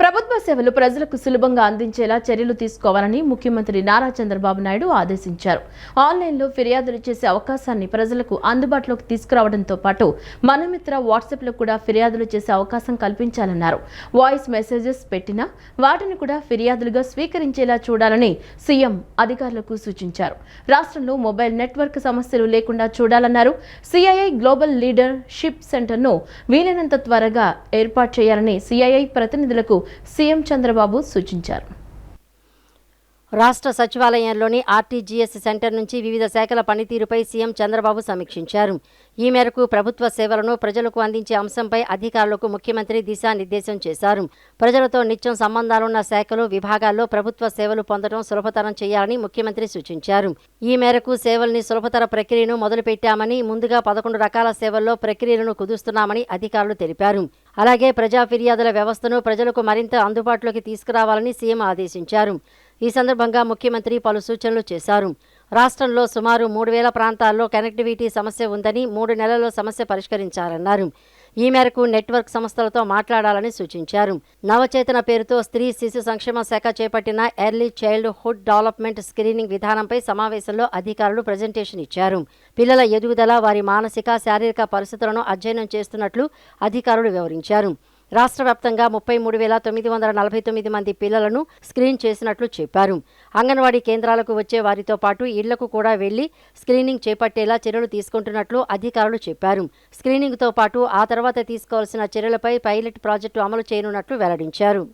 ప్రభుత్వ సేవలు ప్రజలకు సులభంగా అందించేలా చర్యలు తీసుకోవాలని ముఖ్యమంత్రి నారా చంద్రబాబు నాయుడు ఆదేశించారు. ఆన్లైన్లో ఫిర్యాదులు చేసే అవకాశాన్ని ప్రజలకు అందుబాటులోకి తీసుకురావడంతో పాటు మనమిత్ర వాట్సాప్లో కూడా ఫిర్యాదులు చేసే అవకాశం కల్పించాలన్నారు. వాయిస్ మెసేజెస్ పెట్టినా వాటిని కూడా ఫిర్యాదులుగా స్వీకరించేలా చూడాలని సీఎం అధికారులకు సూచించారు. రాష్ట్రంలో మొబైల్ నెట్వర్క్ సమస్యలు లేకుండా చూడాలన్నారు. సిఐఐ గ్లోబల్ లీడర్షిప్ సెంటర్ను వీలైనంత త్వరగా ఏర్పాటు చేయాలని సిఐఐ ప్రతినిధులకు సీఎం చంద్రబాబు సూచించారు. రాష్ట్ర సచివాలయంలోని ఆర్టీజీఎస్ సెంటర్ నుంచి వివిధ శాఖల పనితీరుపై సీఎం చంద్రబాబు సమీక్షించారు. ఈ మేరకు ప్రభుత్వ సేవలను ప్రజలకు అందించే అంశంపై అధికారులకు ముఖ్యమంత్రి దిశానిర్దేశం చేశారు. ప్రజలతో నిత్యం సంబంధాలున్న శాఖలు, విభాగాల్లో ప్రభుత్వ సేవలు పొందడం సులభతరం చేయాలని ముఖ్యమంత్రి సూచించారు. ఈ మేరకు సేవల్ని సులభతర ప్రక్రియను మొదలుపెట్టామని, ముందుగా 11 రకాల సేవల్లో ప్రక్రియలను కుదుస్తున్నామని అధికారులు తెలిపారు. అలాగే ప్రజా ఫిర్యాదుల వ్యవస్థను ప్రజలకు మరింత అందుబాటులోకి తీసుకురావాలని సీఎం ఆదేశించారు. ఈ సందర్భంగా ముఖ్యమంత్రి పలు సూచనలు చేశారు. రాష్ట్రంలో సుమారు 3000 ప్రాంతాల్లో కనెక్టివిటీ సమస్య ఉందని, 3 నెలల్లో సమస్య పరిష్కరించాలన్నారు. ఈ మేరకు నెట్వర్క్ సంస్థలతో మాట్లాడాలని సూచించారు. నవచేతన పేరుతో స్త్రీ శిశు సంక్షేమ శాఖ చేపట్టిన early child hood development screening విధానంపై సమావేశంలో అధికారులు ప్రజెంటేషన్ ఇచ్చారు. పిల్లల ఎదుగుదల, వారి మానసిక, శారీరక పరిస్థితులను అధ్యయనం చేస్తున్నట్లు అధికారులు వివరించారు. రాష్ట్ర వ్యాప్తంగా 33,949 మంది పిల్లలను స్క్రీన్ చేసినట్లు చెప్పారు. అంగన్వాడీ కేంద్రాలకు వచ్చే వారితో పాటు ఇళ్లకు కూడా వెళ్లి స్క్రీనింగ్ చేపట్టేలా చర్యలు తీసుకుంటున్నట్లు అధికారులు చెప్పారు. స్క్రీనింగ్తో పాటు ఆ తర్వాత తీసుకోవాల్సిన చర్యలపై పైలట్ ప్రాజెక్టు అమలు చేయనున్నట్లు వెల్లడించారు.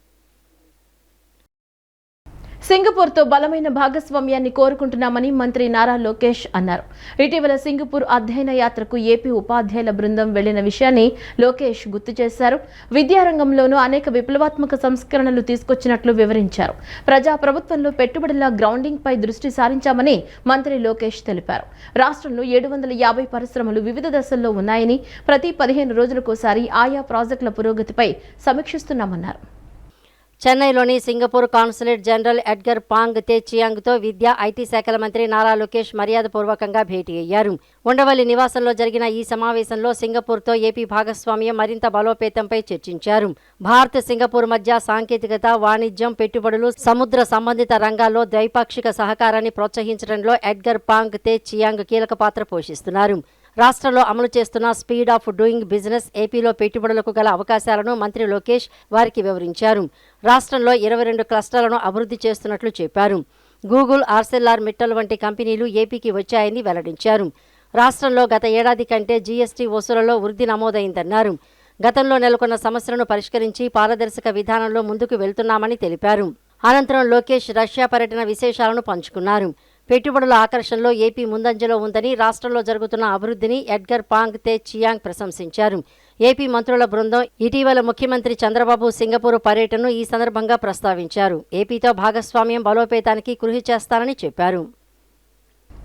సింగపూర్తో బలమైన భాగస్వామ్యాన్ని కోరుకుంటున్నామని మంత్రి నారా లోకేష్ అన్నారు. ఇటీవల సింగపూర్ అధ్యయన యాత్రకు ఏపీ ఉపాధ్యాయుల బృందం వెళ్లిన విషయాన్ని లోకేష్ గుర్తు చేశారు. విద్యారంగంలోనూ అనేక విప్లవాత్మక సంస్కరణలు తీసుకొచ్చినట్లు వివరించారు. ప్రభుత్వంలో పెట్టుబడుల గ్రౌండింగ్ పై దృష్టి సారించామని మంత్రి లోకేష్ తెలిపారు. రాష్ట్రంలో 750 పరిశ్రమలు వివిధ దశల్లో ఉన్నాయని, ప్రతి 15 రోజులకోసారి ఆయా ప్రాజెక్టుల పురోగతిపై సమీక్షిస్తున్నామన్నారు. చెన్నైలోని Singapore consulate general Edgar Pang Tze చియాంగ్తో విద్యా, ఐటీ శాఖల మంత్రి నారా లోకేష్ మర్యాదపూర్వకంగా భేటీ అయ్యారు. ఉండవల్లి నివాసంలో జరిగిన ఈ సమావేశంలో సింగపూర్తో ఏపీ భాగస్వామ్యం మరింత బలోపేతంపై చర్చించారు. భారత్, సింగపూర్ మధ్య సాంకేతికత, వాణిజ్యం, పెట్టుబడులు, సముద్ర సంబంధిత రంగాల్లో ద్వైపాక్షిక సహకారాన్ని ప్రోత్సహించడంలో ఎడ్గర్ పాంగ్ తే చియాంగ్ కీలక పాత్ర పోషిస్తున్నారు. రాష్ట్రంలో అమలు చేస్తున్న స్పీడ్ ఆఫ్ డూయింగ్ బిజినెస్, ఏపీలో పెట్టుబడులకు గల అవకాశాలను మంత్రి లోకేష్ వారికి వివరించారు. రాష్ట్రంలో 22 క్లస్టర్లను అభివృద్ధి చేస్తున్నట్లు చెప్పారు. గూగుల్, ఆర్సెల్ఆర్ మిట్టల్ వంటి కంపెనీలు ఏపీకి వచ్చాయని వెల్లడించారు. రాష్ట్రంలో గత ఏడాది కంటే జీఎస్టీ వసూళ్లలో వృద్ధి నమోదైందన్నారు. గతంలో నెలకొన్న సమస్యలను పరిష్కరించి పారదర్శక విధానంలో ముందుకు వెళ్తున్నామని తెలిపారు. అనంతరం లోకేష్ రష్యా పర్యటన విశేషాలను పంచుకున్నారు. పెట్టుబడుల ఆకర్షణలో ఏపీ ముందంజలో ఉందని, రాష్ట్రంలో జరుగుతున్న అభివృద్ధిని ఎడ్గర్ పాంగ్ తే చియాంగ్ ప్రశంసించారు. ఏపీ మంత్రుల బృందం ఇటీవల ముఖ్యమంత్రి చంద్రబాబు సింగపూర్ పర్యటనను ఈ సందర్భంగా ప్రస్తావించారు. ఏపీతో భాగస్వామ్యం బలోపేతానికి కృషి చేస్తారని చెప్పారు.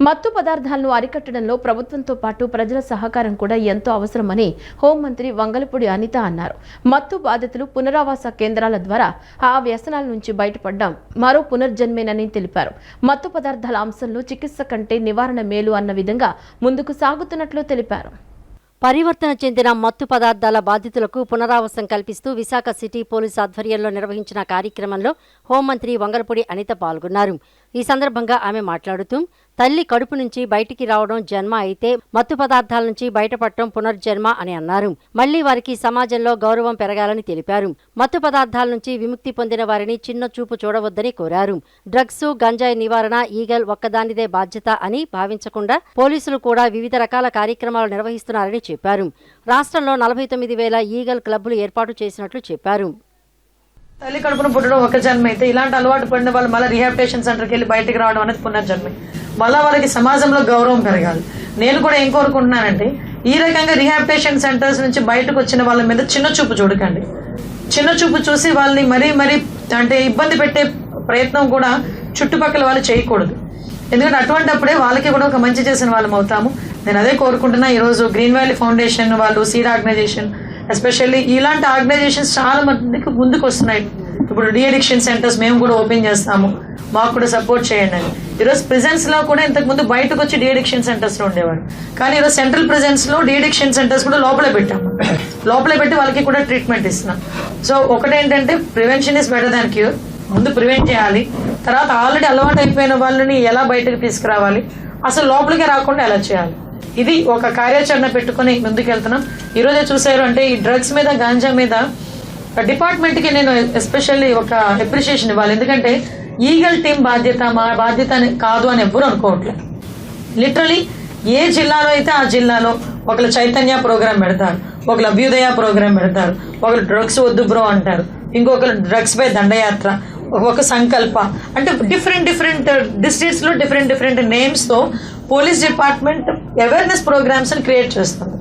మత్తు పదార్థాలను అరికట్టడంలో ప్రభుత్వంతో పాటు ప్రజల సహకారం కూడా ఎంతో అవసరమని హోంమంత్రి వంగలపూడి అనిత అన్నారు. మత్తు బాధితులు పునరావాస కేంద్రాల ద్వారా ఆ వ్యసనాల నుంచి బయటపడ్డం మరో పునర్జన్మేనని తెలిపారు. మత్తు పదార్థాల అంశంలో చికిత్స కంటే నివారణ మేలు అన్న విధంగా ముందుకు సాగుతున్నట్లు తెలిపారు. పరివర్తన చెందిన మత్తు పదార్థాల బాధితులకు పునరావాసం కల్పిస్తూ విశాఖ సిటీ పోలీస్ ఆధ్వర్యంలో నిర్వహించిన కార్యక్రమంలో హోంమంత్రి వంగలపూడి అనిత పాల్గొన్నారు. ఈ సందర్భంగా ఆమె మాట్లాడుతూ, తల్లి కడుపు నుంచి బయటికి రావడం జన్మ అయితే, మత్తు పదార్థాల నుంచి బయటపడటం పునర్జన్మ అని అన్నారు. మళ్లీ వారికి సమాజంలో గౌరవం పెరగాలని తెలిపారు. మత్తు పదార్థాల నుంచి విముక్తి పొందిన వారిని చిన్న చూపు చూడవద్దని కోరారు. డ్రగ్స్, గంజాయి నివారణ ఈగల్ ఒక్కదానిదే బాధ్యత అని భావించకుండా పోలీసులు కూడా వివిధ రకాల కార్యక్రమాలు నిర్వహిస్తున్నారని చెప్పారు. రాష్ట్రంలో 49,000 ఈగల్ క్లబ్లు ఏర్పాటు చేసినట్లు చెప్పారు. తల్లి కడుపున పుట్టడం ఒక జన్మ అయితే, ఇలాంటి అలవాటు పడిన వాళ్ళు మళ్ళీ రీహాబిలిటేషన్ సెంటర్కి వెళ్ళి బయటకు రావడం అనేది పునర్జన్మే. మళ్ళీ వాళ్ళకి సమాజంలో గౌరవం పెరగాలి. నేను కూడా ఏం కోరుకుంటున్నానంటే, ఈ రకంగా రీహాబిలిటేషన్ సెంటర్స్ నుంచి బయటకు వచ్చిన వాళ్ళ మీద చిన్న చూపు చూడకండి. చిన్న చూపు చూసి వాళ్ళని మరీ అంటే ఇబ్బంది పెట్టే ప్రయత్నం కూడా చుట్టుపక్కల వాళ్ళు చేయకూడదు. ఎందుకంటే అటువంటిప్పుడే వాళ్ళకి కూడా ఒక మంచి చేసిన వాళ్ళం అవుతాము. నేను అదే కోరుకుంటున్నా. ఈరోజు గ్రీన్ వ్యాలీ ఫౌండేషన్ వాళ్ళు, సీడ్ ఆర్గనైజేషన్, ఎస్పెషల్లీ ఇలాంటి ఆర్గనైజేషన్స్ చాలా మందికి ముందుకు వస్తున్నాయి. ఇప్పుడు డీ అడిక్షన్ సెంటర్స్ మేము కూడా ఓపెన్ చేస్తాము, మాకు కూడా సపోర్ట్ చేయండి అని. ఈరోజు ప్రిజెన్స్ లో కూడా ఇంతకు ముందు బయటకు వచ్చి డీఅడిక్షన్ సెంటర్స్ లో ఉండేవాడు, కానీ ఈరోజు సెంట్రల్ ప్రిజెన్స్ లో డీఅడిక్షన్ సెంటర్స్ కూడా లోపలే పెట్టాము. లోపలే పెట్టి వాళ్ళకి కూడా ట్రీట్మెంట్ ఇస్తున్నాం. సో ఒకటేంటంటే prevention is better than cure. ముందు ప్రివెంట్ చేయాలి, తర్వాత ఆల్రెడీ అలవాటు అయిపోయిన వాళ్ళని ఎలా బయటకు తీసుకురావాలి, అసలు లోపలికి రాకుండా ఎలా చేయాలి, ఇది ఒక కార్యాచరణ పెట్టుకుని ముందుకెళ్తున్నాం. ఈ రోజే చూసారు అంటే ఈ డ్రగ్స్ మీద, గాంజా మీద డిపార్ట్మెంట్ కి నేను ఎస్పెషల్లీ ఒక అప్రిషియేషన్ ఇవ్వాలి. ఎందుకంటే ఈగల్ టీమ్ బాధ్యత మా బాధ్యత కాదు అని ఎవ్వరు అనుకోవట్లేదు. లిటరలీ ఏ జిల్లాలో అయితే ఆ జిల్లాలో ఒకరు చైతన్య ప్రోగ్రామ్ పెడతారు, ఒకరు అభ్యుదయ ప్రోగ్రామ్ పెడతారు, ఒకరు డ్రగ్స్ వద్దు బ్రో అంటారు, ఇంకొకరు డ్రగ్స్ పై దండయాత్ర, ఒక సంకల్ప, అంటే డిఫరెంట్ డిస్ట్రిక్ట్స్ లో డిఫరెంట్ నేమ్స్ తో పోలీస్ డిపార్ట్మెంట్ అవేర్నెస్ ప్రోగ్రామ్స్ అని క్రియేట్ చేస్తుంది.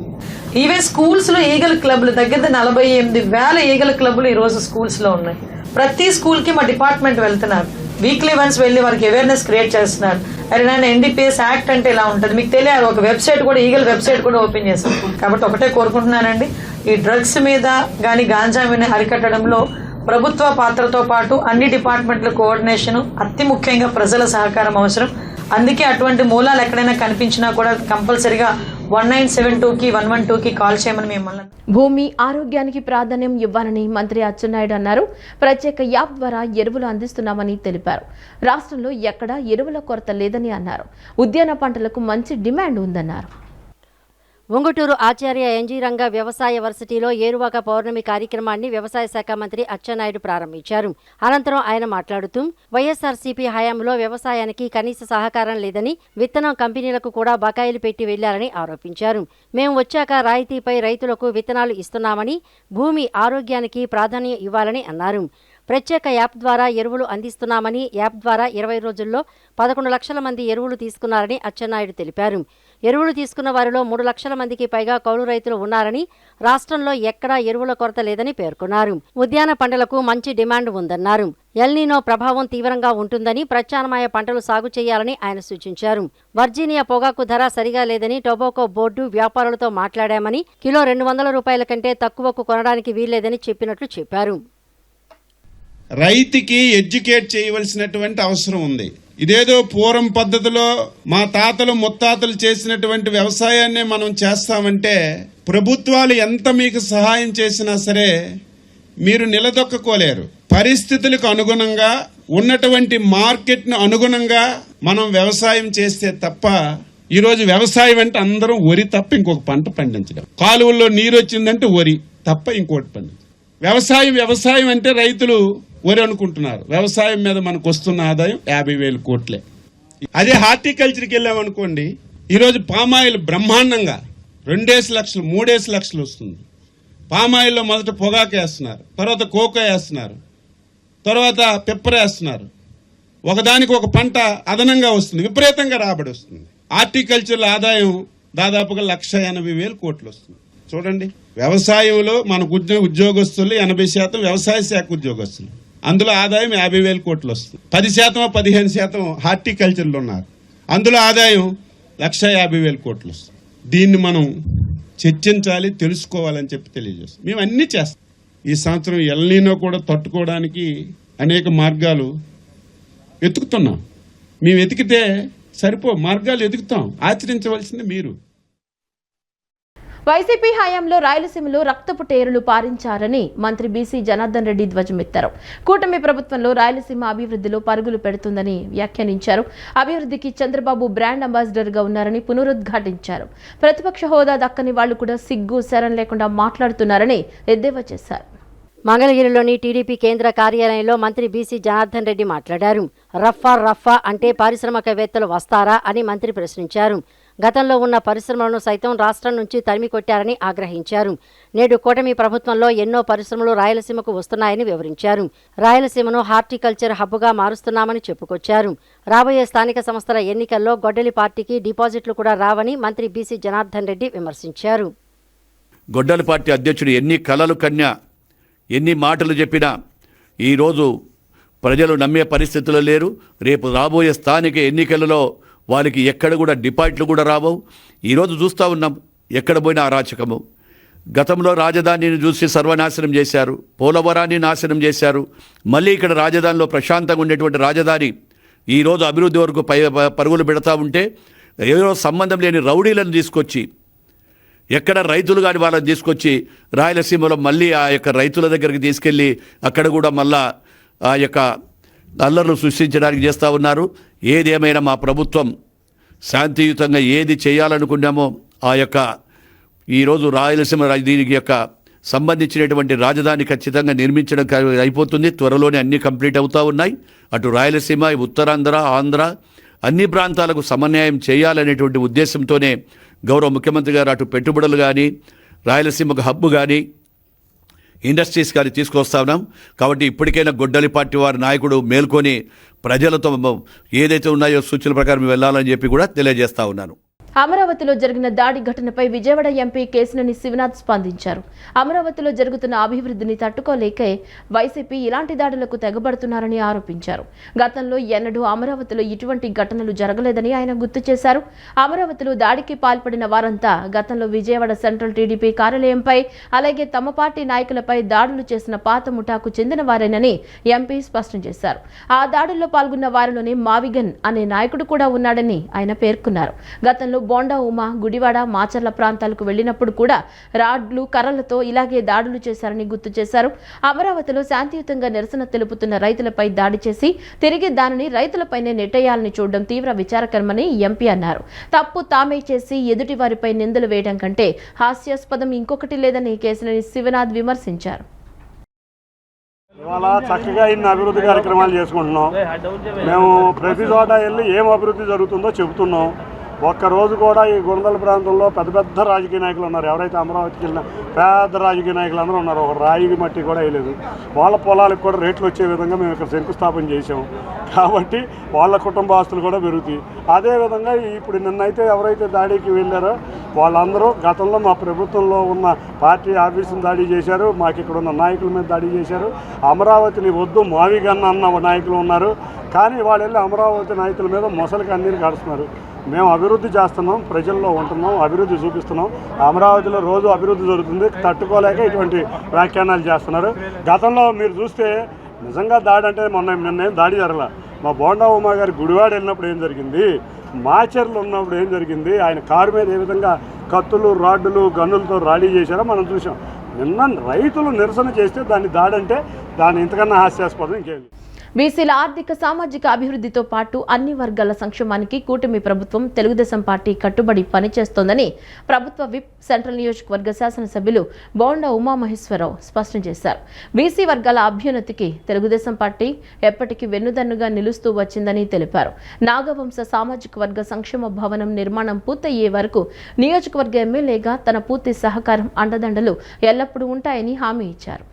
ఈవెన్ స్కూల్స్ లో ఈగల్ క్లబ్లు దగ్గర 48,000 ఈగల్ క్లబ్లు ఈ రోజు స్కూల్స్ లో ఉన్నాయి. ప్రతి స్కూల్ కి మా డిపార్ట్మెంట్ వెళ్తున్నారు, వీక్లీ వన్స్ వెళ్ళి వారికి అవేర్నెస్ క్రియేట్ చేస్తున్నారు. అరే నాన్న ఎన్డీపీఎస్ యాక్ట్ అంటే ఇలా ఉంటుంది మీకు తెలియదు, ఒక వెబ్సైట్ కూడా ఈగల్ వెబ్సైట్ కూడా ఓపెన్ చేస్తాం. కాబట్టి ఒకటే కోరుకుంటున్నానండి, ఈ డ్రగ్స్ మీద కానీ గాంజా మీద అరికట్టడంలో ప్రభుత్వ పాత్రతో పాటు అన్ని డిపార్ట్మెంట్ల కోఆర్డినేషన్, అతి ముఖ్యంగా ప్రజల సహకారం అవసరం. అందుకే అటువంటి మూలాలు ఎక్కడైనా కనిపించినా కూడా కంపల్సరిగా 1972కి 112కి కాల్ చేయమని మిమ్మల్ని. భూమి ఆరోగ్యానికి ప్రాధాన్యం ఇవ్వాలని మంత్రి అచ్చెన్నాయుడు అన్నారు. ప్రత్యేక యాప్ ద్వారా ఎరువులు అందిస్తున్నామని తెలిపారు. రాష్ట్రంలో ఎక్కడా ఎరువుల కొరత లేదని అన్నారు. ఉద్యాన పంటలకు మంచి డిమాండ్ ఉందన్నారు. ఉంగుటూరు ఆచార్య ఎన్జీ రంగ వ్యవసాయ వర్సిటీలో ఏరువాక పౌర్ణమి కార్యక్రమాన్ని వ్యవసాయ శాఖ మంత్రి అచ్చెన్నాయుడు ప్రారంభించారు. అనంతరం ఆయన మాట్లాడుతూ వైఎస్ఆర్సీపీ హయాంలో వ్యవసాయానికి కనీస సహకారం లేదని, విత్తనం కంపెనీలకు కూడా బకాయిలు పెట్టి వెళ్లారని ఆరోపించారు. మేము వచ్చాక రాయితీపై రైతులకు విత్తనాలు ఇస్తున్నామని, భూమి ఆరోగ్యానికి ప్రాధాన్యం ఇవ్వాలని అన్నారు. ప్రత్యేక యాప్ ద్వారా ఎరువులు అందిస్తున్నామని, యాప్ ద్వారా 20 రోజుల్లో 11 లక్షల మంది ఎరువులు తీసుకున్నారని అచ్చెన్నాయుడు తెలిపారు. ఎరువులు తీసుకున్న వారిలో 3 లక్షల మందికి పైగా కౌలు రైతులు ఉన్నారని, రాష్ట్రంలో ఎక్కడా ఎరువుల కొరత లేదని పేర్కొన్నారు. ఉద్యాన పంటలకు మంచి డిమాండ్ ఉందన్నారు. ఎల్నినో ప్రభావం తీవ్రంగా ఉంటుందని, ప్రత్యామ్నాయ పంటలు సాగు చేయాలని ఆయన సూచించారు. వర్జీనియా పొగాకు ధర సరిగా లేదని టొబాకో బోర్డు వ్యాపారులతో మాట్లాడామని, కిలో 200 రూపాయల కంటే తక్కువకు కొనడానికి వీల్లేదని చెప్పినట్లు చెప్పారు. రైతుకి ఎడ్యుకేట్ చేయవలసినటువంటి అవసరం ఉంది. ఇదేదో పూర్వం పద్ధతిలో మా తాతలు ముత్తాతలు చేసినటువంటి వ్యవసాయాన్ని మనం చేస్తామంటే ప్రభుత్వాలు ఎంత మీకు సహాయం చేసినా సరే మీరు నిలదొక్కుకోలేరు. పరిస్థితులకు అనుగుణంగా ఉన్నటువంటి మార్కెట్ను అనుగుణంగా మనం వ్యవసాయం చేస్తే తప్ప, ఈరోజు వ్యవసాయం అంటే అందరం వరి తప్ప ఇంకొక పంట పండించడం, కాలువల్లో నీరు వచ్చిందంటే వరి తప్ప ఇంకోటి పండించడం. వ్యవసాయం అంటే రైతులు వరి అనుకుంటున్నారు. వ్యవసాయం మీద మనకు వస్తున్న ఆదాయం 50,000 కోట్లే. అదే హార్టికల్చర్కి వెళ్ళామనుకోండి, ఈరోజు పామాయిల్ బ్రహ్మాండంగా 2 లక్షలు 3 లక్షలు వస్తుంది. పామాయిల్లో మొదట పొగాకు వేస్తున్నారు, తర్వాత కోకో వేస్తున్నారు, తర్వాత పెప్పర్ వేస్తున్నారు. ఒకదానికి ఒక పంట అదనంగా వస్తుంది, విపరీతంగా రాబడి వస్తుంది. హార్టికల్చర్ల ఆదాయం దాదాపుగా 1,80,000 కోట్లు వస్తుంది. చూడండి, వ్యవసాయంలో మనకు ఉద్యోగస్తులు 80% వ్యవసాయ శాఖ ఉద్యోగస్తులు, అందులో ఆదాయం 50,000 కోట్లు వస్తుంది. 10% 15% హార్టికల్చర్లో ఉన్నారు, అందులో ఆదాయం 1,50,000 కోట్లు వస్తుంది. దీన్ని మనం చర్చించాలి, తెలుసుకోవాలని చెప్పి తెలియజేస్తాం. మేము అన్ని చేస్తాం. ఈ సంవత్సరం ఎల్నినో కూడా తట్టుకోవడానికి అనేక మార్గాలు వెతుకుతున్నాం. మేము వెతికితే మార్గాలు వెతుకుతాం, ఆచరించవలసింది మీరు. వైసీపీ హయాంలో రాయలసీమలో రక్తపు టేరులు పారించారని మంత్రి బీసీ జనార్దన్ రెడ్డి ధ్వజమెత్తారు. కూటమి ప్రభుత్వంలో రాయలసీమ అభివృద్ధిలో పరుగులు పెడుతుందని వ్యాఖ్యానించారు. అభివృద్ధికి చంద్రబాబు బ్రాండ్ అంబాసిడర్ గా ఉన్నారని పునరుద్ఘాటించారు. ప్రతిపక్ష హోదా దక్కని వాళ్లు కూడా సిగ్గు శరం లేకుండా మాట్లాడుతున్నారని ఎద్దేవా చేశారు. మంగళగిరిలోని టీడీపీ కేంద్ర కార్యాలయంలో మంత్రి బీసీ జనార్దన్ రెడ్డి మాట్లాడారు. రఫా అంటే పారిశ్రామికవేత్తలు వస్తారా అని మంత్రి ప్రశ్నించారు. గతంలో ఉన్న పరిశ్రమలను సైతం రాష్ట్రం నుంచి తరిమి కొట్టారని ఆగ్రహించారు. నేడు కూటమి ప్రభుత్వంలో ఎన్నో పరిశ్రమలు రాయలసీమకు వస్తున్నాయని వివరించారు. రాయలసీమను హార్టికల్చర్ హబ్గా మారుస్తున్నామని చెప్పుకొచ్చారు. రాబోయే స్థానిక సంస్థల ఎన్నికల్లో గొడ్డలి పార్టీకి డిపాజిట్లు కూడా రావని మంత్రి బీసీ జనార్దన్ రెడ్డి విమర్శించారు. గొడ్డలి పార్టీ అధ్యక్షుడు ఎన్ని కలలు కన్యా, ఎన్ని మాటలు చెప్పినా ఈరోజు ప్రజలు నమ్మే పరిస్థితుల్లో లేరు. రేపు రాబోయే స్థానిక ఎన్నికలలో వాళ్ళకి ఎక్కడ కూడా డిపాజిట్లు కూడా రావు. ఈరోజు చూస్తూ ఉన్నాం, ఎక్కడ పోయినా అరాచకము. గతంలో రాజధానిని చూసి సర్వనాశనం చేశారు, పోలవరాన్ని నాశనం చేశారు. మళ్ళీ ఇక్కడ రాజధానిలో ప్రశాంతంగా ఉండేటువంటి రాజధాని ఈరోజు అభివృద్ధి వరకు పరుగులు పెడతా ఉంటే ఏదో సంబంధం లేని రౌడీలను తీసుకొచ్చి ఎక్కడ రైతులు కానీ వాళ్ళని తీసుకొచ్చి రాయలసీమలో మళ్ళీ ఆ యొక్క రైతుల దగ్గరికి తీసుకెళ్ళి అక్కడ కూడా మళ్ళా ఆ యొక్క అల్లర్లు సృష్టించడానికి చేస్తూ ఉన్నారు. ఏదేమైనా మా ప్రభుత్వం శాంతియుతంగా ఏది చేయాలనుకున్నామో ఆ యొక్క ఈరోజు రాయలసీమ దీనికి యొక్క సంబంధించినటువంటి రాజధాని ఖచ్చితంగా నిర్మించడం అయిపోతుంది. త్వరలోనే అన్నీ కంప్లీట్ అవుతూ ఉన్నాయి. అటు రాయలసీమ, ఉత్తరాంధ్ర, ఆంధ్ర అన్ని ప్రాంతాలకు సమన్వయం చేయాలనేటువంటి ఉద్దేశంతోనే గౌరవ ముఖ్యమంత్రి గారు అటు పెట్టుబడులు కానీ రాయలసీమకు హబ్బు కానీ ఇండస్ట్రీస్ కానీ తీసుకొస్తా ఉన్నాం. కాబట్టి ఇప్పటికైనా గొడ్డలి పార్టీ వారి నాయకుడు మేల్కొని ప్రజలతో ఏదైతే ఉన్నాయో సూచనల ప్రకారం వెళ్ళాలని చెప్పి కూడా తెలియజేస్తా ఉన్నాను. అమరావతిలో జరిగిన దాడి ఘటనపై విజయవాడ ఎంపీ కేశినేని శివనాథ్ స్పందించారు. అమరావతిలో జరుగుతున్న అభివృద్ధిని తట్టుకోలేకే వైసీపీ ఇలాంటి దాడులకు తెగబడుతున్నారని ఆరోపించారు. గతంలో ఎన్నడూ అమరావతిలో ఇటువంటి ఘటనలు జరగలేదని ఆయన గుర్తు చేశారు. అమరావతిలో దాడికి పాల్పడిన వారంతా గతంలో విజయవాడ సెంట్రల్ టీడీపీ కార్యాలయంపై అలాగే తమ పార్టీ నాయకులపై దాడులు చేసిన పాత ముఠాకు చెందిన వారేనని ఎంపీ స్పష్టం చేశారు. ఆ దాడుల్లో పాల్గొన్న వారిలోనే మావిగన్ అనే నాయకుడు కూడా ఉన్నాడని ఆయన పేర్కొన్నారు. గతంలో బోండా ఉమా గుడివాడ మాచర్ల ప్రాంతాలకు వెళ్లినప్పుడు కూడా రాడ్లు కర్రలతో ఇలాగే దాడులు చేశారని గుర్తు చేశారు. అమరావతిలో శాంతియుతంగా నిరసన తెలుపుతున్న రైతులపై దాడి చేసి తిరిగి దానిని రైతులపైనే నెట్టేయాలని చూడడం తీవ్ర విచారకరమని ఎంపీ అన్నారు. తప్పు తామే చేసి ఎదుటి వారిపై నిందలు వేయడం కంటే హాస్యాస్పదం ఇంకొకటి లేదని కేశినేని శివనాథ్ విమర్శించారు. ఇవాళ చక్కగా ఇన్ని అభివృద్ధి కార్యక్రమాలు చేసుకుంటున్నాం. మేము ప్రతి చోట వెళ్ళి ఏం అభివృద్ధి జరుగుతుందో చెబుతున్నాం. ఒక్కరోజు కూడా ఈ గుండెల ప్రాంతంలో పెద్ద పెద్ద రాజకీయ నాయకులు ఉన్నారు. ఎవరైతే అమరావతికి వెళ్ళిన పెద్ద రాజకీయ నాయకులు అందరూ ఉన్నారు. ఒక రాయి మట్టి కూడా వేయలేదు. వాళ్ళ పొలాలకు కూడా రేట్లు వచ్చే విధంగా మేము ఇక్కడ శంకుస్థాపన చేసాము. కాబట్టి వాళ్ళ కుటుంబ ఆస్తులు కూడా పెరుగుతాయి. అదేవిధంగా ఇప్పుడు నిన్నైతే ఎవరైతే దాడికి వెళ్ళారో వాళ్ళందరూ గతంలో మా ప్రభుత్వంలో ఉన్న పార్టీ ఆఫీసును దాడి చేశారు. మాకు ఇక్కడ ఉన్న నాయకుల మీద దాడి చేశారు. అమరావతిని వద్దు మావిగన్న అన్న నాయకులు ఉన్నారు. కానీ వాళ్ళు వెళ్ళి అమరావతి నాయకుల మీద మొసలికి అన్నీరు కడుస్తున్నారు. మేము అభివృద్ధి చేస్తున్నాం, ప్రజల్లో ఉంటున్నాం, అభివృద్ధి చూపిస్తున్నాం. అమరావతిలో రోజు అభివృద్ధి జరుగుతుంది. తట్టుకోలేక ఇటువంటి వ్యాఖ్యానాలు చేస్తున్నారు. గతంలో మీరు చూస్తే నిజంగా దాడి అంటే నిన్నేం దాడి జరగల. మా బోండా ఉమా గారి గుడివాడ వెళ్ళినప్పుడు ఏం జరిగింది, మాచర్లు ఉన్నప్పుడు ఏం జరిగింది, ఆయన కారు మీద ఏ విధంగా కత్తులు రాడ్డులు గన్నులతో రాడీ చేశారో మనం చూసాం. నిన్న రైతులు నిరసన చేస్తే దాన్ని దాడంటే దాన్ని ఇంతకన్నా హాస్యాస్పదం ఇంకేమి. బీసీల ఆర్థిక సామాజిక అభివృద్ధితో పాటు అన్ని వర్గాల సంక్షేమానికి కూటమి ప్రభుత్వం తెలుగుదేశం పార్టీ కట్టుబడి పనిచేస్తోందని ప్రభుత్వ విప్ సెంట్రల్ నియోజకవర్గ శాసనసభ్యులు బోండా ఉమామహేశ్వరరావు స్పష్టం చేశారు. బీసీ వర్గాల అభ్యున్నతికి తెలుగుదేశం పార్టీ ఎప్పటికీ వెన్నుదన్నుగా నిలుస్తూ వచ్చిందని తెలిపారు. నాగవంశ సామాజిక వర్గ సంక్షేమ భవనం నిర్మాణం పూర్తయ్యే వరకు నియోజకవర్గ ఎమ్మెల్యేగా తన పూర్తి సహకారం అండదండలు ఎల్లప్పుడూ ఉంటాయని హామీ ఇచ్చారు.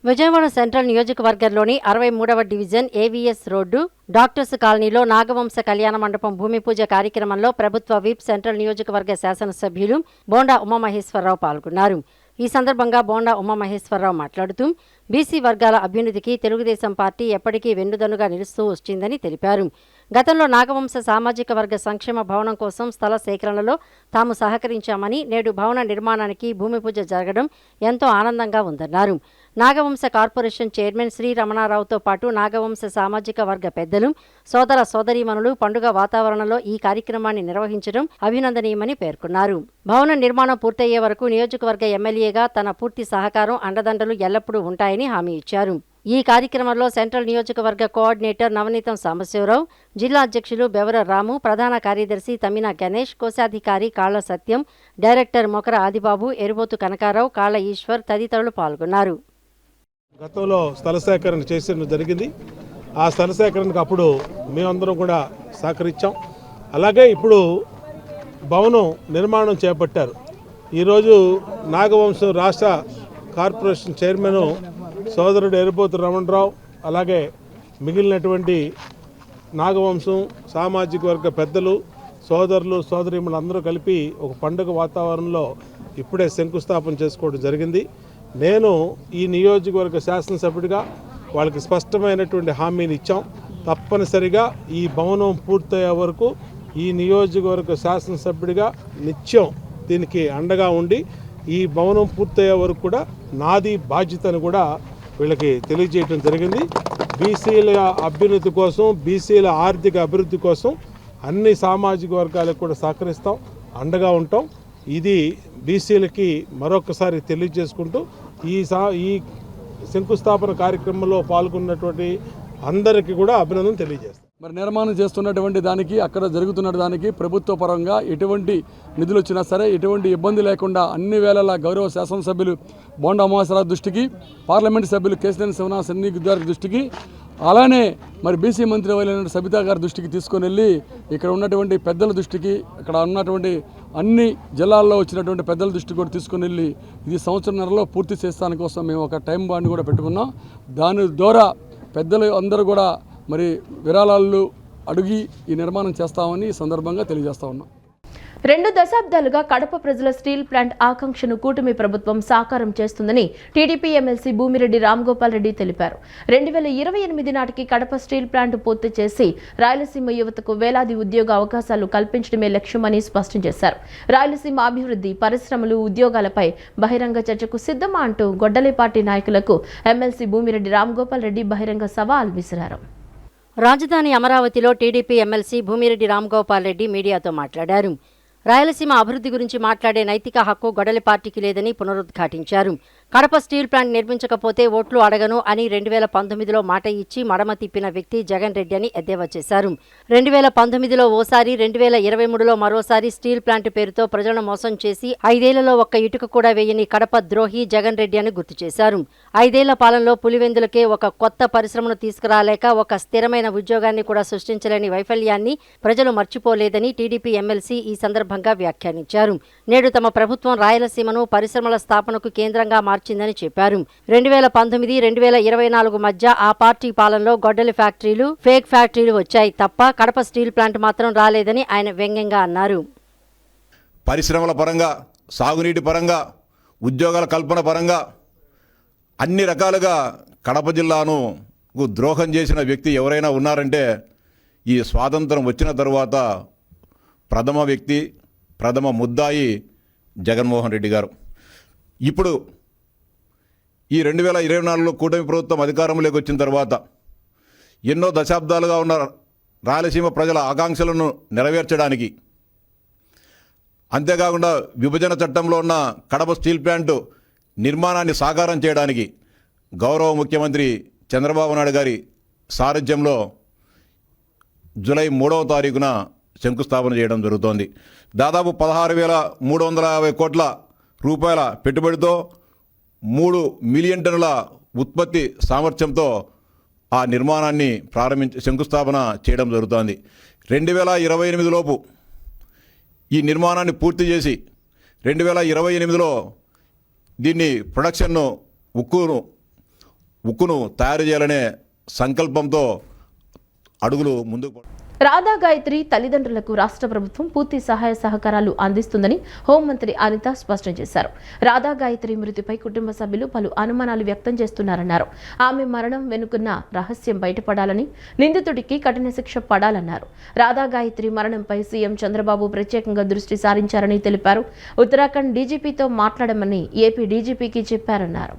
విజయవాడ సెంట్రల్ నియోజకవర్గంలోని 63వ డివిజన్ ఏవీఎస్ రోడ్డు డాక్టర్స్ కాలనీలో నాగవంశ కళ్యాణ మండపం భూమి పూజ కార్యక్రమంలో ప్రభుత్వ విప్ సెంట్రల్ నియోజకవర్గ శాసనసభ్యులు బోండా ఉమామహేశ్వరరావు పాల్గొన్నారు. ఈ సందర్భంగా బోండా ఉమామహేశ్వరరావు మాట్లాడుతూ బీసీ వర్గాల అభ్యున్నతికి తెలుగుదేశం పార్టీ ఎప్పటికీ వెన్నుదన్నుగా నిలుస్తూ వచ్చిందని తెలిపారు. గతంలో నాగవంశ సామాజిక వర్గ సంక్షేమ భవనం కోసం స్థల సేకరణలో తాము సహకరించామని, నేడు భవన నిర్మాణానికి భూమి పూజ జరగడం ఎంతో ఆనందంగా ఉందన్నారు. నాగవంశ కార్పొరేషన్ చైర్మన్ శ్రీ రమణారావుతో పాటు నాగవంశ సామాజిక వర్గ పెద్దలు, సోదర సోదరీమణులు పండుగ వాతావరణంలో ఈ కార్యక్రమాన్ని నిర్వహించడం అభినందనీయమని పేర్కొన్నారు. భవన నిర్మాణం పూర్తయ్యే వరకు నియోజకవర్గ ఎమ్మెల్యేగా తన పూర్తి సహకారం అండదండలు ఎల్లప్పుడూ ఉంటాయని హామీ ఇచ్చారు. ఈ కార్యక్రమంలో సెంట్రల్ నియోజకవర్గ కోఆర్డినేటర్ నవనీతం సాంబశివరావు, జిల్లా అధ్యక్షులు బెవర రాము, ప్రధాన కార్యదర్శి తమ్మిన గణేష్, కోశాధికారి కాళ్ల సత్యం, డైరెక్టర్ మొకర ఆదిబాబు, ఎరుబోతు కనకారావు, కాళ్ల ఈశ్వర్ తదితరులు పాల్గొన్నారు. గతంలో స్థల సేకరణ చేసిన జరిగింది. ఆ స్థల సేకరణకు అప్పుడు మేమందరం కూడా సహకరించాం. అలాగే ఇప్పుడు భవనం నిర్మాణం చేపట్టారు. ఈరోజు నాగవంశం రాష్ట్ర కార్పొరేషన్ చైర్మన్ సోదరుడు ఎరుబోతు రమణరావు, అలాగే మిగిలినటువంటి నాగవంశం సామాజిక వర్గ పెద్దలు, సోదరులు సోదరీమణులు అందరూ కలిపి ఒక పండుగ వాతావరణంలో ఇప్పుడే శంకుస్థాపన చేసుకోవడం జరిగింది. నేను ఈ నియోజకవర్గ శాసనసభ్యుడిగా వాళ్ళకి స్పష్టమైనటువంటి హామీని ఇచ్చాం. తప్పనిసరిగా ఈ భవనం పూర్తయ్యే వరకు ఈ నియోజకవర్గ శాసనసభ్యుడిగా నిత్యం దీనికి అండగా ఉండి ఈ భవనం పూర్తయ్యే వరకు కూడా నాది బాధ్యతను కూడా వీళ్ళకి తెలియజేయడం జరిగింది. బీసీల అభ్యున్నతి కోసం, బీసీల ఆర్థిక అభివృద్ధి కోసం అన్ని సామాజిక వర్గాలకు కూడా సహకరిస్తాం, అండగా ఉంటాం. ఇది బీసీలకి మరొకసారి తెలియజేసుకుంటూ ఈ శంకుస్థాపన కార్యక్రమంలో పాల్గొన్నటువంటి అందరికీ కూడా అభినందన తెలియజేస్తాం. మరి నిర్మాణం చేస్తున్నటువంటి దానికి, అక్కడ జరుగుతున్న దానికి ప్రభుత్వ పరంగా ఎటువంటి నిధులు వచ్చినా సరే ఎటువంటి ఇబ్బంది లేకుండా అన్ని వేళలా గౌరవ శాసనసభ్యులు బోండా అమావాస్యరావు దృష్టికి, పార్లమెంటు సభ్యులు కేశినేని శివనాథ్ గారి దృష్టికి, అలానే మరి బీసీ మంత్రి అయిన సబితా గారి దృష్టికి తీసుకొని వెళ్ళి ఇక్కడ ఉన్నటువంటి పెద్దల దృష్టికి, ఇక్కడ ఉన్నటువంటి అన్ని జిల్లాల్లో వచ్చినటువంటి పెద్దల దృష్టికి కూడా తీసుకొని వెళ్ళి ఇది సంవత్సరంన్నరలో పూర్తి చేస్తాని కోసం మేము ఒక టైం బాండ్ కూడా పెట్టుకున్నాం. దాని ద్వారా పెద్దలు అందరూ కూడా మరి విరాళాలు అడిగి ఈ నిర్మాణం చేస్తామని ఈ సందర్భంగా తెలియజేస్తా ఉన్నాం. 2 దశాబ్దాలుగా కడప ప్రజల స్టీల్ ప్లాంట్ ఆకాంక్షను కూటమి ప్రభుత్వం సాకారం చేస్తుందని టీడీపీ ఎమ్మెల్సీ భూమిరెడ్డి రామ్గోపాల్ రెడ్డి తెలిపారు. 2028 నాటికి కడప స్టీల్ ప్లాంట్ పూర్తి చేసి రాయలసీమ యువతకు వేలాది ఉద్యోగ అవకాశాలు కల్పించడమే లక్ష్యమని స్పష్టం చేశారు. రాయలసీమ అభివృద్ధి, పరిశ్రమలు, ఉద్యోగాలపై బహిరంగ చర్చకు సిద్ధమా అంటూ గొడ్డలిపార్టీ నాయకులకు ఎమ్మెల్సీ భూమిరెడ్డి రామ్గోపాల్ రెడ్డి బహిరంగ సవాల్ విసిరారు. రాజధాని అమరావతిలో టీడీపీ ఎమ్మెల్సీ భూమిరెడ్డి రామ్గోపాల్ రెడ్డి మీడియాతో మాట్లాడారు. రాయలసీమ అభివృద్ధి గురించి మాట్లాడే నైతిక హక్కు గొడలి పార్టీకి లేదని పునరుద్ఘాటించారు. కడప స్టీల్ ప్లాంట్ నిర్మించకపోతే ఓట్లు అడగను అని 2019లో మాట ఇచ్చి మడమ తిప్పిన వ్యక్తి జగన్ రెడ్డి అని ఎద్దేవా చేశారు. 2019లో ఓసారి, 2023లో మరోసారి స్టీల్ ప్లాంట్ పేరుతో ప్రజలను మోసం చేసి 5 ఏళ్లలో ఒక్క ఇటుక కూడా వేయని కడప ద్రోహి జగన్ రెడ్డి అని గుర్తు చేశారు. 5 ఏళ్ల పాలనలో పులివెందులకే ఒక కొత్త పరిశ్రమను తీసుకురాలేక ఒక స్థిరమైన ఉద్యోగాన్ని కూడా సృష్టించలేని వైఫల్యాన్ని ప్రజలు మర్చిపోలేదని టీడీపీ ఎమ్మెల్సీ ఈ సందర్భంగా వ్యాఖ్యానించారు. నేడు తమ ప్రభుత్వం రాయలసీమను పరిశ్రమల స్థాపనకు కేంద్రంగా మార్చిందని చెప్పారు. 2019-2024 మధ్య ఆ పార్టీ పాలనలో గొడ్డలి ఫ్యాక్టరీలు, ఫేక్ ఫ్యాక్టరీలు వచ్చాయి తప్ప కడప స్టీల్ ప్లాంట్ మాత్రం రాలేదని ఆయన వ్యంగ్యంగా అన్నారు. పరిశ్రమల పరంగా, సాగునీటి పరంగా, ఉద్యోగాల కల్పన పరంగా అన్ని రకాలుగా కడప జిల్లాను ద్రోహం చేసిన వ్యక్తి ఎవరైనా ఉన్నారంటే ఈ స్వాతంత్రం వచ్చిన తరువాత ప్రథమ వ్యక్తి, ప్రథమ ముద్దాయి జగన్మోహన్ రెడ్డి గారు. ఇప్పుడు ఈ 2024లో కూటమి ప్రభుత్వం అధికారంలోకి వచ్చిన తర్వాత ఎన్నో దశాబ్దాలుగా ఉన్న రాయలసీమ ప్రజల ఆకాంక్షలను నెరవేర్చడానికి, అంతేకాకుండా విభజన చట్టంలో ఉన్న కడప స్టీల్ ప్లాంట్ నిర్మాణాన్ని సాకారం చేయడానికి గౌరవ ముఖ్యమంత్రి చంద్రబాబు నాయుడు గారి సారథ్యంలో జూలై 3వ తారీఖున శంకుస్థాపన చేయడం జరుగుతోంది. దాదాపు 16,350 కోట్ల రూపాయల పెట్టుబడితో 3 మిలియన్ టన్నుల ఉత్పత్తి సామర్థ్యంతో ఆ నిర్మాణాన్ని శంకుస్థాపన చేయడం జరుగుతోంది. 2028 లోపు ఈ నిర్మాణాన్ని పూర్తి చేసి 2028లో దీన్ని ప్రొడక్షన్ను ఉక్కును తయారు చేయాలనే సంకల్పంతో అడుగులు ముందుకు. రాధా గాయత్రి తల్లిదండ్రులకు రాష్ట్ర ప్రభుత్వం పూర్తి సహాయ సహకారాలు అందిస్తుందని హోంమంత్రి అనిత స్పష్టం చేశారు. రాధా గాయత్రి మృతిపై కుటుంబ సభ్యులు పలు అనుమానాలు వ్యక్తం చేస్తున్నారన్నారు. ఆమె మరణం వెనుకున్న రహస్యం బయటపడాలని, నిందితుడికి కఠిన శిక్ష పడాలన్నారు. రాధా గాయత్రి మరణంపై సీఎం చంద్రబాబు ప్రత్యేకంగా దృష్టి సారించారని తెలిపారు. ఉత్తరాఖండ్ డీజీపీతో మాట్లాడమని ఏపీ డీజీపీకి చెప్పారన్నారు.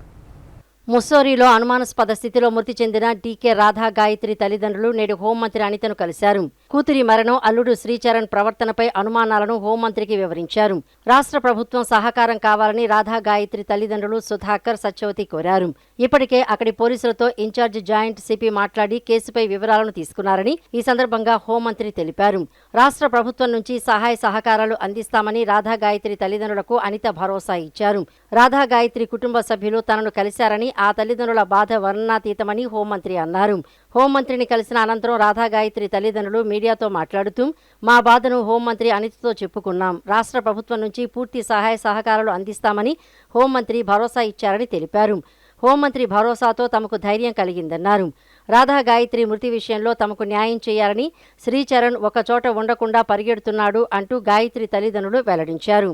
ముస్సోరీలో అనుమానాస్పద స్థితిలో మృతి చెందిన టీకే రాధా గాయత్రి తల్లిదండ్రులు నేడు హోంమంత్రి అనితను కలిశారు. కూతురి మరణం, అల్లుడు శ్రీచరణ్ ప్రవర్తనపై అనుమానాలను హోంమంత్రికి వివరించారు. రాష్ట్ర ప్రభుత్వం సహకారం కావాలని రాధా గాయత్రి తల్లిదండ్రులు సుధాకర్, సత్యవతి కోరారు. ఇప్పటికే అక్కడి పోలీసులతో ఇన్ఛార్జ్ జాయింట్ సిపి మాట్లాడి కేసుపై వివరాలను తీసుకున్నారని ఈ సందర్భంగా హోంమంత్రి తెలిపారు. రాష్ట్ర ప్రభుత్వం నుంచి సహాయ సహకారాలు అందిస్తామని రాధా గాయత్రి తల్లిదండ్రులకు అనిత భరోసా ఇచ్చారు. రాధా గాయత్రి కుటుంబ సభ్యులు తనను కలిశారని, ఆ తల్లిదండ్రుల బాధ వర్ణనాతీతమని హోంమంత్రి అన్నారు. హోంమంత్రిని కలిసిన అనంతరం రాధా గాయత్రి తల్లిదండ్రులు మీడియాతో మాట్లాడుతూ, మా బాధను హోంమంత్రి అనితతో చెప్పుకున్నాం. రాష్ట్ర ప్రభుత్వం నుంచి పూర్తి సహాయ సహకారాలు అందిస్తామని హోంమంత్రి భరోసా ఇచ్చారని తెలిపారు. హోంమంత్రి భరోసాతో తమకు ధైర్యం కలిగిందన్నారు. రాధా గాయత్రి మృతి విషయంలో తమకు న్యాయం చేయాలని, శ్రీచరణ్ ఒకచోట ఉండకుండా పరిగెడుతున్నాడు అంటూ గాయత్రి తల్లిదండ్రులు వెల్లడించారు.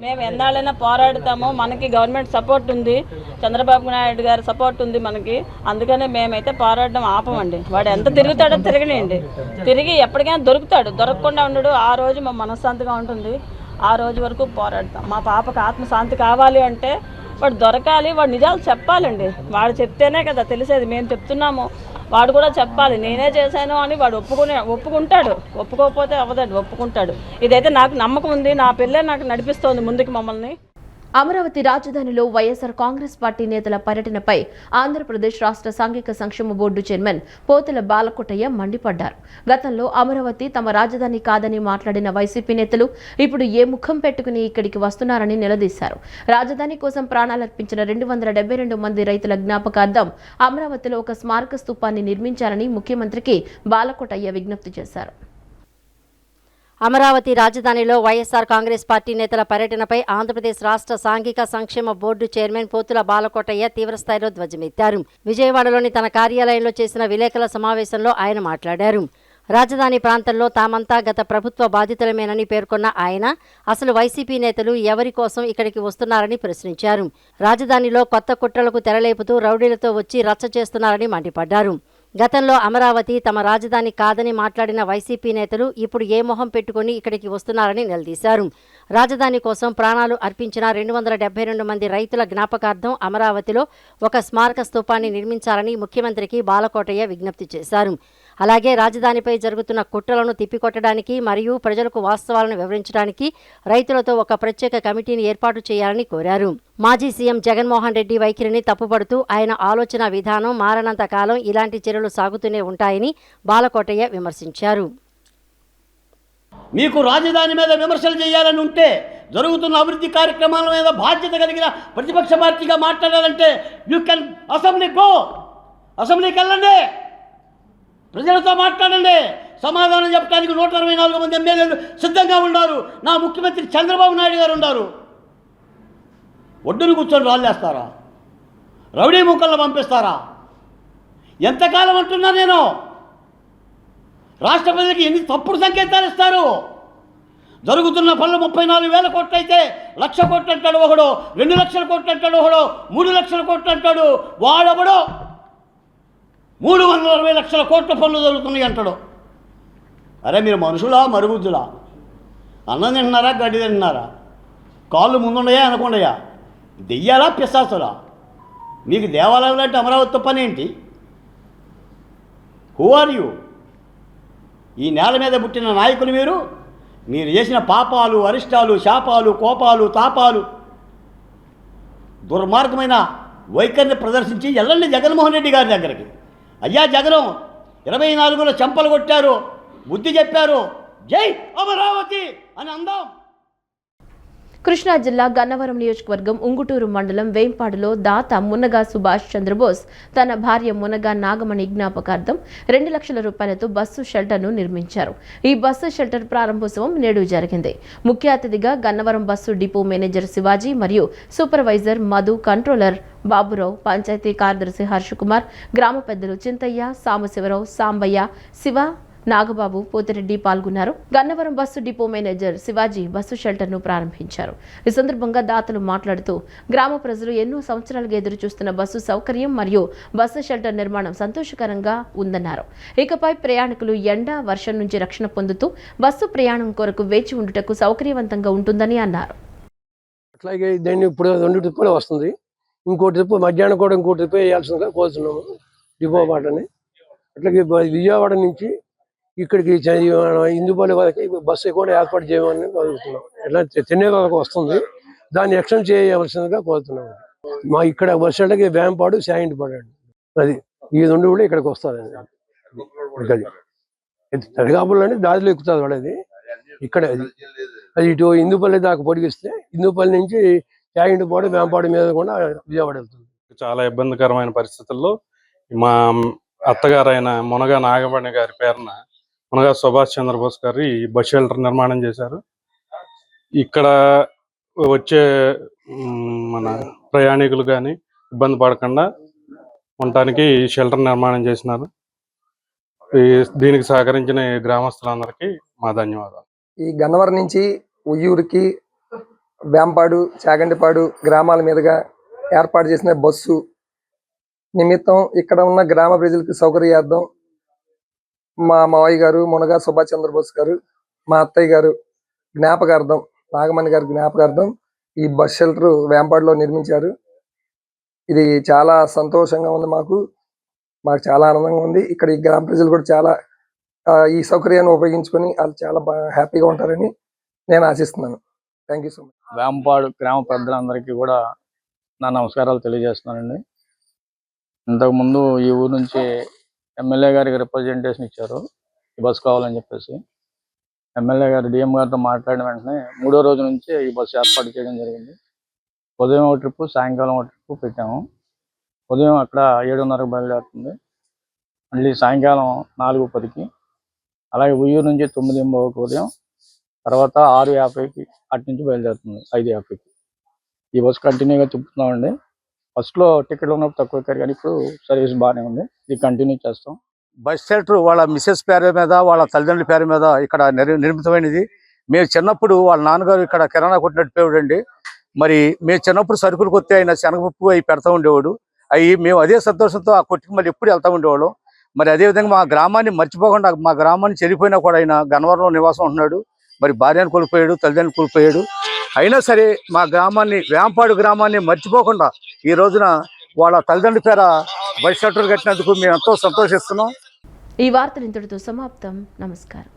మేము ఎన్నాళ్ళైనా పోరాడతాము. మనకి గవర్నమెంట్ సపోర్ట్ ఉంది, చంద్రబాబు నాయుడు గారి సపోర్ట్ ఉంది మనకి. అందుకనే మేమైతే పోరాడడం ఆపమండి. వాడు ఎంత తిరుగుతాడో తిరగనియండి, తిరిగి ఎప్పటికైనా దొరుకుతాడు. దొరకకుండా ఉండడు. ఆ రోజు మా మనశ్శాంతిగా ఉంటుంది. ఆ రోజు వరకు పోరాడతాం. మా పాపకు ఆత్మశాంతి కావాలి అంటే వాడు దొరకాలి, వాడు నిజాలు చెప్పాలండి. వాడు చెప్తేనే కదా తెలిసేది. మేము చెప్తున్నాము, వాడు కూడా చెప్పాలి. నేనే చేశాను అని వాడు ఒప్పుకుంటాడు. ఒప్పుకోకపోతే అవ్వదండి, ఒప్పుకుంటాడు. ఇదైతే నాకు నమ్మకం ఉంది. నా పిల్లే నాకు నడిపిస్తోంది ముందుకు మమ్మల్ని. అమరావతి రాజధానిలో వైఎస్ఆర్ కాంగ్రెస్ పార్టీ నేతల పర్యటనపై ఆంధ్రప్రదేశ్ రాష్ట్ర సాంఘిక సంక్షేమ బోర్డు చైర్మన్ పోతుల బాలకోటయ్య మండిపడ్డారు. గతంలో అమరావతి తమ రాజధాని కాదని మాట్లాడిన వైసీపీ నేతలు ఇప్పుడు ఏ ముఖం పెట్టుకుని ఇక్కడికి వస్తున్నారని నిలదీశారు. రాజధాని కోసం ప్రాణాలర్పించిన 272 మంది రైతుల జ్ఞాపకార్థం అమరావతిలో ఒక స్మారక స్తూపాన్ని నిర్మించాలని ముఖ్యమంత్రికి బాలకోటయ్య విజ్ఞప్తి చేశారు. అమరావతి రాజధానిలో వైఎస్ఆర్ కాంగ్రెస్ పార్టీ నేతల పర్యటనపై ఆంధ్రప్రదేశ్ రాష్ట్ర సాంఘిక సంక్షేమ బోర్డు చైర్మన్ పోతుల బాలకోటయ్య తీవ్రస్థాయిలో ధ్వజమెత్తారు. విజయవాడలోని తన కార్యాలయంలో చేసిన విలేకరుల సమావేశంలో ఆయన మాట్లాడారు. రాజధాని ప్రాంతంలో తామంతా గత ప్రభుత్వ బాధితులమేనని పేర్కొన్న ఆయన అసలు వైసీపీ నేతలు ఎవరి కోసం ఇక్కడికి వస్తున్నారని ప్రశ్నించారు. రాజధానిలో కొత్త కుట్రలకు తెరలేపుతూ రౌడీలతో వచ్చి రచ్చ చేస్తున్నారని మండిపడ్డారు. గతంలో అమరావతి తమ రాజధాని కాదని మాట్లాడిన వైసీపీ నేతలు ఇప్పుడు ఏ మొహం పెట్టుకుని ఇక్కడికి వస్తున్నారని నిలదీశారు. రాజధాని కోసం ప్రాణాలు అర్పించిన 272 మంది రైతుల జ్ఞాపకార్థం అమరావతిలో ఒక స్మారక స్తూపాన్ని నిర్మించాలని ముఖ్యమంత్రికి బాలకోటయ్య విజ్ఞప్తి చేశారు. అలాగే రాజధానిపై జరుగుతున్న కుట్రలను తిప్పికొట్టడానికి మరియు ప్రజలకు వాస్తవాలను వివరించడానికి రైతులతో ఒక ప్రత్యేక కమిటీని ఏర్పాటు చేయాలని కోరారు. మాజీ సీఎం జగన్మోహన్ రెడ్డి వైఖరిని తప్పుపడుతూ ఆయన ఆలోచన విధానం మారనంత కాలం ఇలాంటి చర్యలు సాగుతూనే ఉంటాయని బాలకోటయ్య విమర్శించారు. మీకు రాజధాని మీద విమర్శలు చేయాలని ఉంటే, జరుగుతున్న అభివృద్ధి కార్యక్రమాల మీద బాధ్యత కలిగిన ప్రతిపక్ష పార్టీగా మాట్లాడాలంటే యూ కెన్ అసెంబ్లీకి వెళ్ళండి, ప్రజలతో మాట్లాడండి. సమాధానం చెప్పడానికి 124 మంది ఎమ్మెల్యేలు సిద్ధంగా ఉన్నారు. నా ముఖ్యమంత్రి చంద్రబాబు నాయుడు గారు ఉన్నారు. ఒడ్డును కూర్చొని రాళ్ళేస్తారా? రౌడీ ముక్కలను పంపిస్తారా? ఎంతకాలం అంటున్నా నేను? రాష్ట్ర ప్రజలకి ఎన్ని తప్పుడు సంకేతాలు ఇస్తారు? జరుగుతున్న పనులు 34,000 కోట్లు అయితే 1,00,000 కోట్లు అంటాడు ఒకడు, 2 లక్షల కోట్లు అంటాడు ఒకడు, 3 లక్షల కోట్లు అంటాడు వాడొకడు. 360 లక్షల కోట్ల పనులు జరుగుతున్నాయి అంటాడు. అరే మీరు మనుషులా మరుగుజ్జులా? అన్నం తింటున్నారా, గడ్డి తింటున్నారా? కాళ్ళు ముందున్నాయా అనుకున్నాయా? దెయ్యాలా పిశాసులా? మీకు దేవాలయం లాంటి అమరావతి పని ఏంటి? Who are you? ఈ నేల మీద పుట్టిన నాయకులు మీరు చేసిన పాపాలు, అరిష్టాలు, శాపాలు, కోపాలు, తాపాలు, దుర్మార్గమైన వైఖరిని ప్రదర్శించి వెళ్ళండి జగన్మోహన్ రెడ్డి గారి దగ్గరికి. అయ్యా జగను 24లో చెంపలు కొట్టారు, బుద్ధి చెప్పారు, జై అమరావతి అని అందాం. కృష్ణా జిల్లా గన్నవరం నియోజకవర్గం ఉంగుటూరు మండలం వేంపాడులో దాత మునగా సుభాష్ చంద్రబోస్ తన భార్య మునగా నాగమణి జ్ఞాపకార్థం 2 లక్షల రూపాయలతో బస్సు షెల్టర్ను నిర్మించారు. ఈ బస్సు షెల్టర్ ప్రారంభోత్సవం నేడు జరిగింది. ముఖ్య అతిథిగా Gannavaram bus depot manager Shivaji మరియు సూపర్వైజర్ మధు, కంట్రోలర్ బాబురావు, పంచాయతీ కార్యదర్శి హర్షకుమార్, గ్రామ పెద్దలు చింతయ్య, సాంబశివరావు, సాంబయ్య, శివ, నాగబాబు, పోతిరెడ్డి పాల్గొన్నారు. Gannavaram bus depot manager Shivaji bus షెల్టర్ను ప్రారంభించారు. ఈ సందర్భంగా దాతలు మాట్లాడుతూ గ్రామ ప్రజలు ఎన్నో సంవత్సరాలుగా ఎదురు చూస్తున్న బస్సు సౌకర్యం మరియు బస్సు షెల్టర్ నిర్మాణం సంతోషకరంగా ఉందన్నారు. ఇకపై ప్రయాణికులు ఎండ, వర్షం నుంచి రక్షణ పొందుతూ బస్సు ప్రయాణం కొరకు వేచి ఉండుటకు సౌకర్యవంతంగా ఉంటుందని అన్నారు. అట్లాగే దాన్ని ఇప్పుడు 2 ట్రిప్పులు వస్తుంది. ఇంకో ట్రిప్ మధ్యాహ్నం కూడా ఇంకో ట్రిప్ వేయాల్సిందిగా కోరుతున్నాము డిపో బాటని. అట్లాగే విజయవాడ నుంచి ఇక్కడికి ఇందుపల్లి వరకు బస్సు కూడా ఏర్పాటు చేయమని కోరుతున్నాం. ఎట్లా చెన్నై వరకు వస్తుంది, దాన్ని ఎక్స్టెండ్ చేయవలసిందిగా కోరుతున్నాం. మా ఇక్కడ బస్సు అంటే వేంపాడు, శాయింటిపాడు అండి. అది ఈ 2 కూడా ఇక్కడికి వస్తుందండి. అది తడిగాపుల్లోనే దారిలో ఎక్కుతుంది వాడది. ఇక్కడ అది ఇటు ఇందుపల్లి దాకా పొడిగిస్తే ఇందుపల్లి నుంచి శాయింటిపాడు, వేంపాడు మీద కూడా విజయవాడ వెళ్తుంది. చాలా ఇబ్బందికరమైన పరిస్థితుల్లో మా అత్తగారైన మునగా నాగమణి గారి పేరున మునగా సుభాష్ చంద్రబోస్ గారు ఈ బస్ షెల్టర్ నిర్మాణం చేశారు. ఇక్కడ వచ్చే మన ప్రయాణికులు కానీ ఇబ్బంది పడకుండా ఉండటానికి షెల్టర్ నిర్మాణం చేసినారు. దీనికి సహకరించిన గ్రామస్తులందరికీ మా ధన్యవాదాలు. ఈ గన్నవరం నుంచి ఉయ్యూరుకి, వేంపాడు, చాగంటిపాడు గ్రామాల మీదుగా ఏర్పాటు చేసిన బస్సు నిమిత్తం ఇక్కడ ఉన్న గ్రామ ప్రజలకు సౌకర్యార్థం మా మావయ్య గారు మునగా సుభాష్ చంద్రబోస్ గారు, మా అత్తయ్య గారు జ్ఞాపకార్థం, నాగమణి గారి జ్ఞాపకార్థం ఈ బస్ షెల్టర్ వేంపాడులో నిర్మించారు. ఇది చాలా సంతోషంగా ఉంది. మాకు చాలా ఆనందంగా ఉంది. ఇక్కడ ఈ గ్రామ ప్రజలు కూడా చాలా ఈ సౌకర్యాన్ని ఉపయోగించుకొని వాళ్ళు చాలా హ్యాపీగా ఉంటారని నేను ఆశిస్తున్నాను. Thank you so much. Vempadu గ్రామ పెద్దలందరికీ కూడా నా నమస్కారాలు తెలియజేస్తున్నానండి. ఇంతకుముందు ఈ ఊరు నుంచి ఎమ్మెల్యే గారికి రిప్రజెంటేషన్ ఇచ్చారు ఈ బస్సు కావాలని చెప్పేసి. ఎమ్మెల్యే గారు డిఎం గారితో మాట్లాడిన వెంటనే 3వ రోజు నుంచి ఈ బస్సు ఏర్పాటు చేయడం జరిగింది. ఉదయం ఒక ట్రిప్పు, సాయంకాలం ఒక ట్రిప్పు పెట్టాము. ఉదయం అక్కడ 7:30కి బయలుదేరుతుంది, మళ్ళీ సాయంకాలం 4:10కి, అలాగే ఉయ్యూరు నుంచి 9:30కి ఉదయం, తర్వాత 6:50కి అటు నుంచి బయలుదేరుతుంది 5:50కి. ఈ బస్సు కంటిన్యూగా తిప్పుతున్నామండి. ఫస్ట్లో టికెట్లు ఉన్నప్పుడు తక్కువ ఎక్కారు, కానీ ఇప్పుడు సర్వీస్ బాగానే ఉంది. ఇది కంటిన్యూ చేస్తాం. బస్ షెల్టర్ వాళ్ళ మిసెస్ పేరు మీద, వాళ్ళ తల్లిదండ్రుల పేరు మీద ఇక్కడ నిర్మితమైనది. మేము చిన్నప్పుడు వాళ్ళ నాన్నగారు ఇక్కడ కిరాణా కొట్టు నడిపేవాడండి. మరి మేము చిన్నప్పుడు సరుకులు కొత్తే ఆయన శనగపప్పు అవి పెడతా ఉండేవాడు. అవి మేము అదే సంతోషంతో ఆ కొట్టుకు మళ్ళీ ఎప్పుడు వెళ్తూ ఉండేవాళ్ళం. మరి అదేవిధంగా మా గ్రామాన్ని మర్చిపోకుండా, మా గ్రామాన్ని చెడిపోయినా కూడా ఆయన గన్నవరంలో నివాసం ఉంటున్నాడు. మరి భార్యను కోల్పోయాడు, తల్లిదండ్రులు కోల్పోయాడు. అయినా సరే మా గ్రామాన్ని, వేంపాడు గ్రామాన్ని మర్చిపోకుండా ఈ రోజున వాళ్ళ తల్లిదండ్రుల పేర బస్ షెల్టర్ కట్టినందుకు మేము ఎంతో సంతోషిస్తున్నాం. ఈ వార్తలు ఇంతటితో సమాప్తం. నమస్కారం.